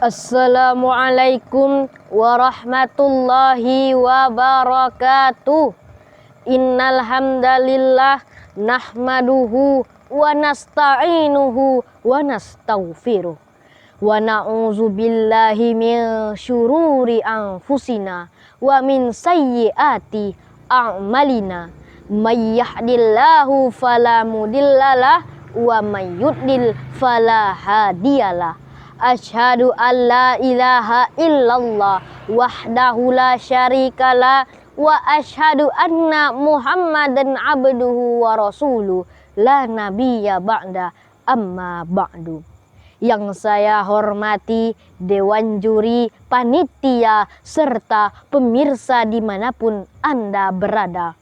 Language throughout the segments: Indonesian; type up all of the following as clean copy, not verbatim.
Assalamualaikum warahmatullahi wabarakatuh. Innal hamdalillah nahmaduhu wa nasta'inuhu wa nastaghfiruh wa na'udzu billahi min syururi anfusina wa min sayyiati a'malina. May yahdillahu fala mudhillalah wa may yudlil fala hadiyalah. Asyhadu an la ilaha illallah wahdahu la syarikalah wa asyhadu anna Muhammadan abduhu wa rasuluh la nabiyya ba'da amma ba'du. Yang saya hormati Dewan Juri, panitia, serta pemirsa dimanapun Anda berada.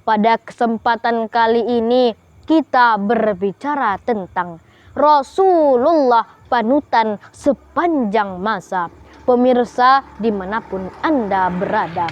Pada kesempatan kali ini kita berbicara tentang Rasulullah, panutan sepanjang masa. Pemirsa dimanapun Anda berada,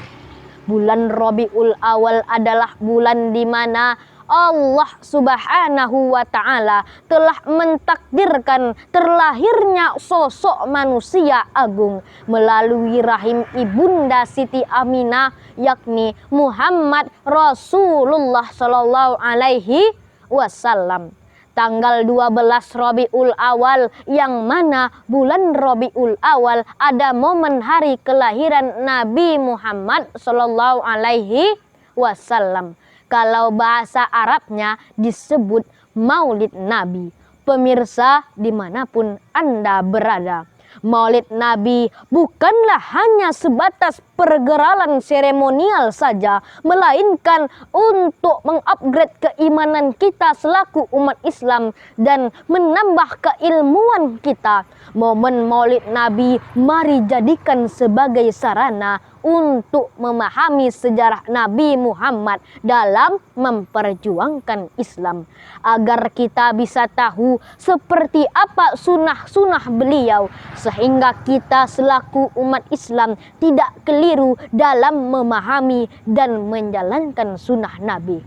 bulan Rabiul Awal adalah bulan di mana Allah Subhanahu wa Ta'ala telah mentakdirkan terlahirnya sosok manusia agung melalui rahim ibunda Siti Aminah, yakni Muhammad Rasulullah Sallallahu Alaihi Wasallam. Tanggal 12 Rabiul Awal, yang mana bulan Rabiul Awal ada momen hari kelahiran Nabi Muhammad Sallallahu Alaihi Wasallam. Kalau bahasa Arabnya disebut Maulid Nabi. Pemirsa dimanapun Anda berada, Maulid Nabi bukanlah hanya sebatas pergerakan seremonial saja, melainkan untuk mengupgrade keimanan kita selaku umat Islam dan menambah keilmuan kita. Momen Maulid Nabi mari jadikan sebagai sarana untuk memahami sejarah Nabi Muhammad dalam memperjuangkan Islam, agar kita bisa tahu seperti apa sunnah-sunnah beliau, sehingga kita selaku umat Islam tidak keliru dalam memahami dan menjalankan sunnah Nabi.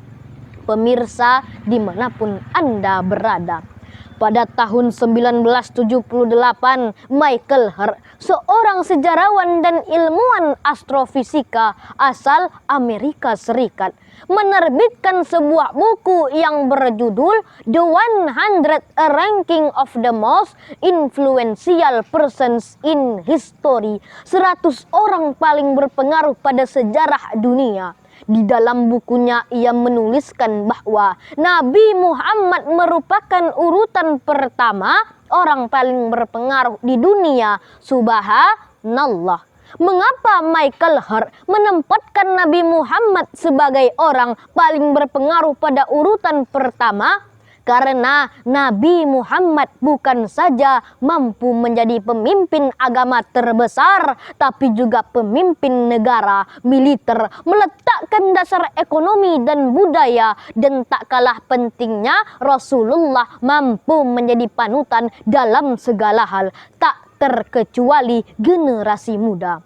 Pemirsa dimanapun Anda berada, pada tahun 1978, Michael Hart, seorang sejarawan dan ilmuwan astrofisika asal Amerika Serikat, menerbitkan sebuah buku yang berjudul The 100 Ranking of the Most Influential Persons in History, 100 orang paling berpengaruh pada sejarah dunia. Di dalam bukunya ia menuliskan bahwa Nabi Muhammad merupakan urutan pertama orang paling berpengaruh di dunia. Subhanallah. Mengapa Michael Hart menempatkan Nabi Muhammad sebagai orang paling berpengaruh pada urutan pertama? Karena Nabi Muhammad bukan saja mampu menjadi pemimpin agama terbesar, tapi juga pemimpin negara, militer, meletakkan dasar ekonomi dan budaya, dan tak kalah pentingnya Rasulullah mampu menjadi panutan dalam segala hal, tak terkecuali generasi muda.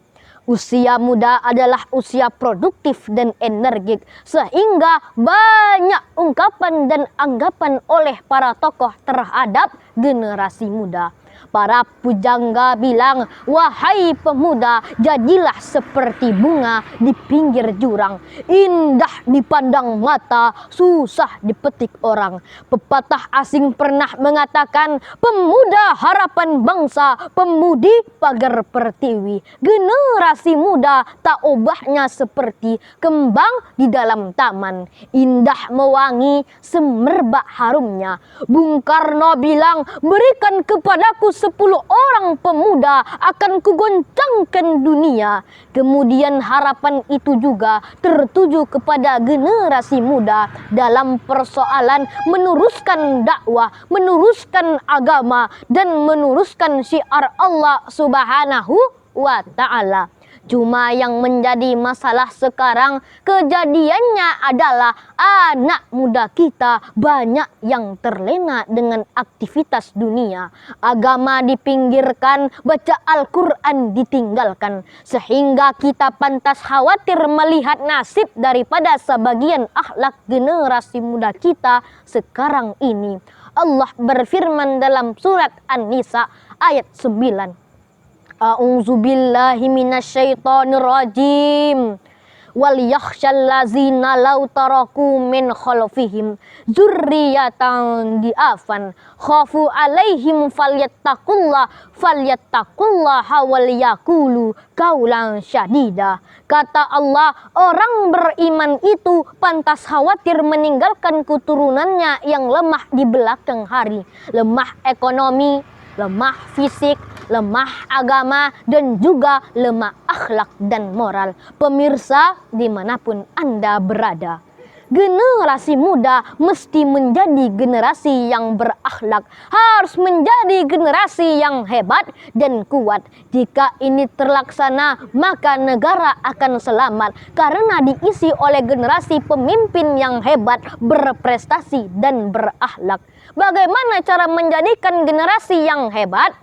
Usia muda adalah usia produktif dan energik, sehingga banyak ungkapan dan anggapan oleh para tokoh terhadap generasi muda. Para pujangga bilang, wahai pemuda, jadilah seperti bunga di pinggir jurang, indah dipandang mata, susah dipetik orang. Pepatah asing pernah mengatakan, pemuda harapan bangsa, pemudi pagar pertiwi. Generasi muda tak ubahnya seperti kembang di dalam taman, indah mewangi, semerbak harumnya. Bung Karno bilang, berikan kepadaku 10 orang pemuda, akan kugoncangkan dunia. Kemudian harapan itu juga tertuju kepada generasi muda dalam persoalan meneruskan dakwah, meneruskan agama, dan meneruskan syiar Allah Subhanahu wa Ta'ala. Cuma yang menjadi masalah sekarang, kejadiannya adalah anak muda kita banyak yang terlena dengan aktivitas dunia. Agama dipinggirkan, baca Al-Quran ditinggalkan. Sehingga kita pantas khawatir melihat nasib daripada sebagian akhlak generasi muda kita sekarang ini. Allah berfirman dalam surat An-Nisa ayat 9. A'udzubillahi minasyaitonirrajim. Wal yakhshal ladzina law taraku min khalfihim dzurriyyatan diafan khafu alaihim falyattaqullaha wal yaqulu qaulan syadida. Kata Allah, orang beriman itu pantas khawatir meninggalkan keturunannya yang lemah di belakang hari, lemah ekonomi, lemah fisik, lemah agama, dan juga lemah akhlak dan moral. Pemirsa dimanapun Anda berada, generasi muda mesti menjadi generasi yang berakhlak, harus menjadi generasi yang hebat dan kuat. Jika ini terlaksana, maka negara akan selamat karena diisi oleh generasi pemimpin yang hebat, berprestasi dan berakhlak. Bagaimana cara menjadikan generasi yang hebat?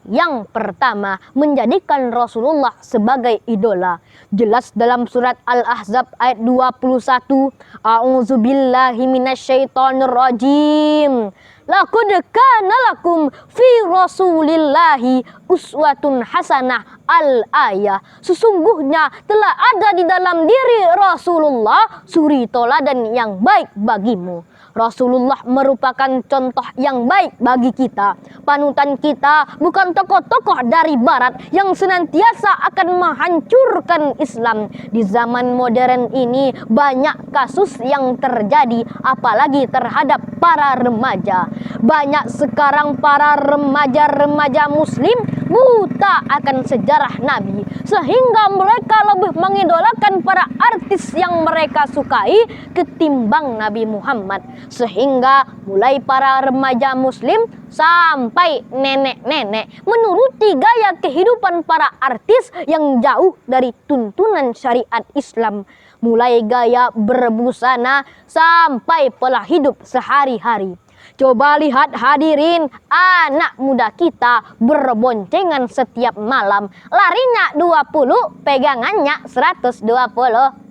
Yang pertama, menjadikan Rasulullah sebagai idola. Jelas dalam surat Al-Ahzab ayat 21. A'udzubillahi minasyaitonirrajim. Laqad kana lakum fi Rasulillahi uswatun hasanah al-ayah. Sesungguhnya telah ada di dalam diri Rasulullah suri teladan yang baik bagimu. Rasulullah merupakan contoh yang baik bagi kita. Panutan kita bukan tokoh-tokoh dari barat yang senantiasa akan menghancurkan Islam. Di zaman modern ini banyak kasus yang terjadi, apalagi terhadap para remaja. Banyak sekarang para remaja-remaja muslim buta akan sejarah Nabi, sehingga mereka lebih mengidolakan para artis yang mereka sukai ketimbang Nabi Muhammad. Sehingga mulai para remaja muslim sampai nenek-nenek menuruti gaya kehidupan para artis yang jauh dari tuntunan syariat Islam. Mulai gaya berbusana sampai pola hidup sehari-hari. Coba lihat hadirin, anak muda kita berboncengan setiap malam. Larinya 20, pegangannya 120.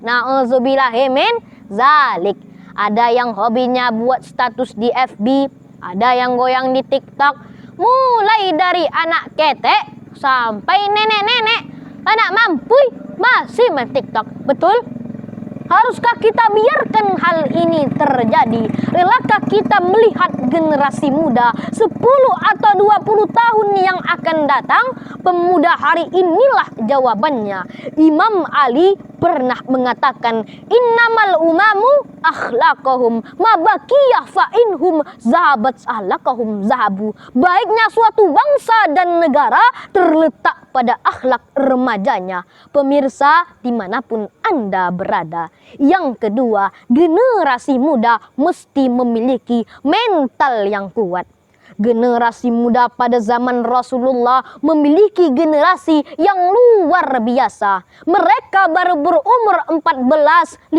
Na'udzubillahi min zalik. Ada yang hobinya buat status di FB, ada yang goyang di TikTok. Mulai dari anak ketek sampai nenek-nenek, anak mampu masih main TikTok. Betul? Haruskah kita biarkan hal ini terjadi? Relakah kita melihat generasi muda 10 atau 20 tahun yang akan datang? Pemuda hari inilah jawabannya. Imam Ali pernah mengatakan, innamal umamu akhlaqahum mabakiyah fa'inhum zahabat ahlakahum zahabu. Baiknya suatu bangsa dan negara terletak pada akhlak remajanya. Pemirsa dimanapun Anda berada. Yang kedua, generasi muda mesti memiliki mental yang kuat. Generasi muda pada zaman Rasulullah memiliki generasi yang luar biasa. Mereka baru berumur 14-15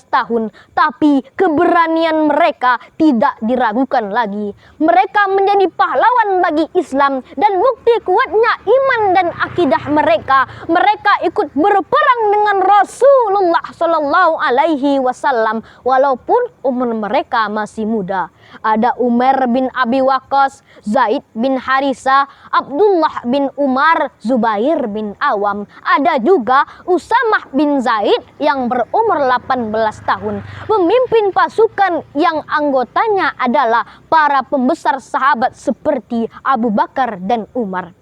tahun, tapi keberanian mereka tidak diragukan lagi. Mereka menjadi pahlawan bagi Islam dan bukti kuatnya iman dan akidah mereka. Mereka ikut berperang dengan Rasulullah Shallallahu Alaihi Wasallam walaupun umur mereka masih muda. Ada Umar bin Abi Waqqas, Zaid bin Harisa, Abdullah bin Umar, Zubair bin Awam. Ada juga Usamah bin Zaid yang berumur 18 tahun. Pemimpin pasukan yang anggotanya adalah para pembesar sahabat seperti Abu Bakar dan Umar.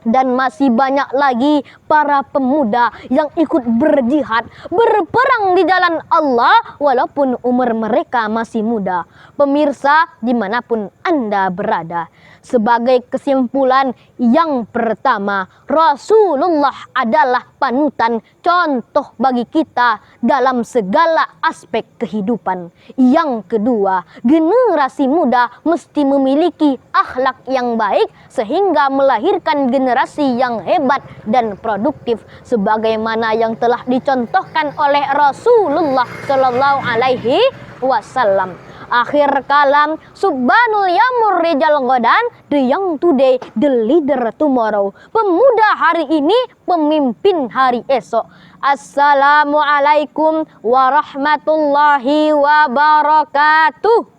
Dan masih banyak lagi para pemuda yang ikut berjihad, berperang di jalan Allah walaupun umur mereka masih muda. Pemirsa dimanapun Anda berada, sebagai kesimpulan yang pertama, Rasulullah adalah panutan, contoh bagi kita dalam segala aspek kehidupan. Yang kedua, generasi muda mesti memiliki akhlak yang baik sehingga melahirkan generasi yang hebat dan produktif sebagaimana yang telah dicontohkan oleh Rasulullah Shallallahu Alaihi Wasallam. Akhir kalam, subhanul yamur rijal godan, the young today, the leader tomorrow. Pemuda hari ini, pemimpin hari esok. Assalamualaikum warahmatullahi wabarakatuh.